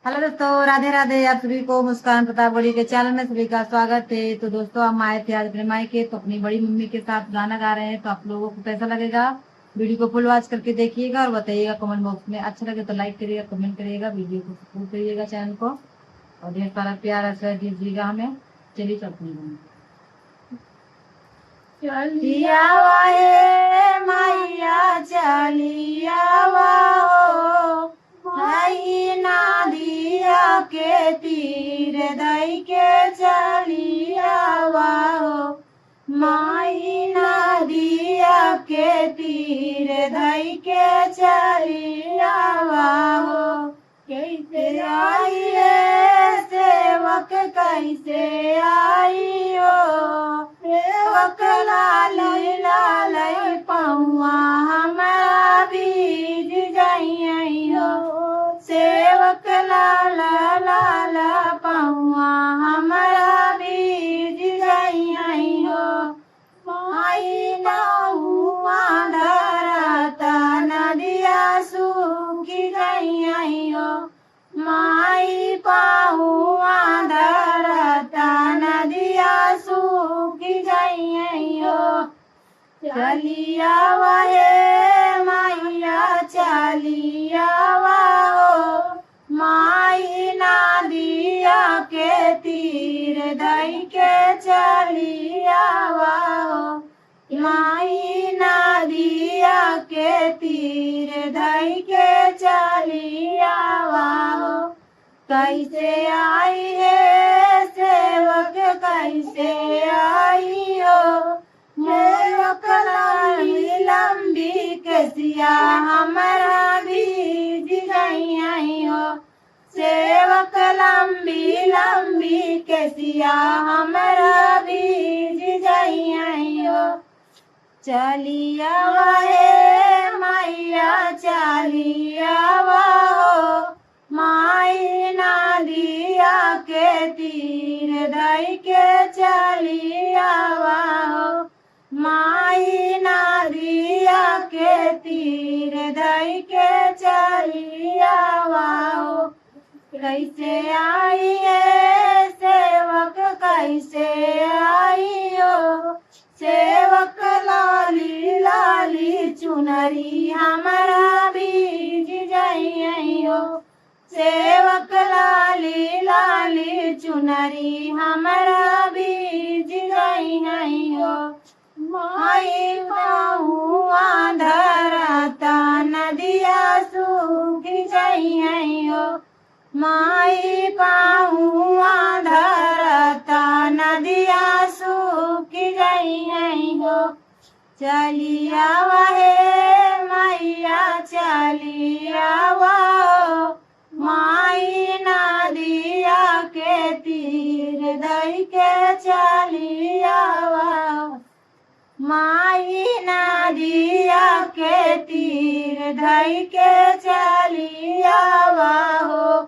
Hello दोस्तों, राधे राधे। आप सभी को मुस्कान प्रतापगढ़ी के चैनल में सभी का स्वागत है। तो दोस्तों, हम आए थे आज अपने मायके, तो अपनी बड़ी मम्मी के साथ गाना गा रहे हैं। तो आप लोगों को कैसा लगेगा? वीडियो को फुल वॉच करके देखिएगा और बताइएगा कमेंट बॉक्स में। अच्छा लगे तो लाइक करिएगा, कमेंट करिएगा, वीडियो को सपोर्ट करिएगा, चैनल को, और ढेर सारा प्यार आशीर्वाद दीजिएगा हमें। चलिए चलते हैं। चलिया वाहे मैया चलिया वाहो, भाई नदिया के तीर दई के चलिया वाहो, माई नदिया के तीर दई के चलिया वाहो। कैसे आई है सेवक, कैसे आई हो सेवक, लाली लाली पौआ हमारा बीज जाई हो। सेवक लाला लाला पौआ हमारा बीज जाई हो। माई नहुआ धरता नदिया सूखी जाई हो। माई पाहुआ धरता नदिया सूखी जाई हो। चलिया वाहे मैया चलिया वाहो, माई नदिया के तीर दई के चलिया वाहो। माई नदिया के तीर दई के चलिया वाहो। कैसे आई है सेवक, कैसे आई हो। सेवक लाली लंबी कसिया हमारा बीज जाई हो। सेवक लंबी लंबी कसिया हमारा बीज जाई हो। चलिया वाहे मैया चलिया वाहो, माई नदिया के तीर दई के चलिया वाहो। माई नदिया के तीर दई के चलिया वाहो। कैसे आई है सेवक, कैसे आई हो। सेवक लाली लाली चुनरी हमारा बीज जाई हो। सेवक लाली लाली चुनरी हमारा बीज जाई हो। माई पाहुआ धरता नदिया सूखी जाई हो। माई पाहुआ धरता नदिया सूखी जाई हो। चलिया वाहे मैया चलिया वाहो, माई नदिया के तीर दई के चलिया वाहो। माई नदिया के तीर दई के चलिया वाहो।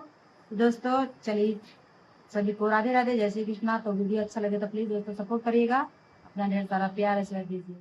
दोस्तों, चलिए सभी को राधे राधे, जय श्री कृष्णा। तो वीडियो अच्छा लगे तो प्लीज दोस्तों सपोर्ट करिएगा, अपना ढेर सारा प्यार आशीर्वाद दीजिएगा।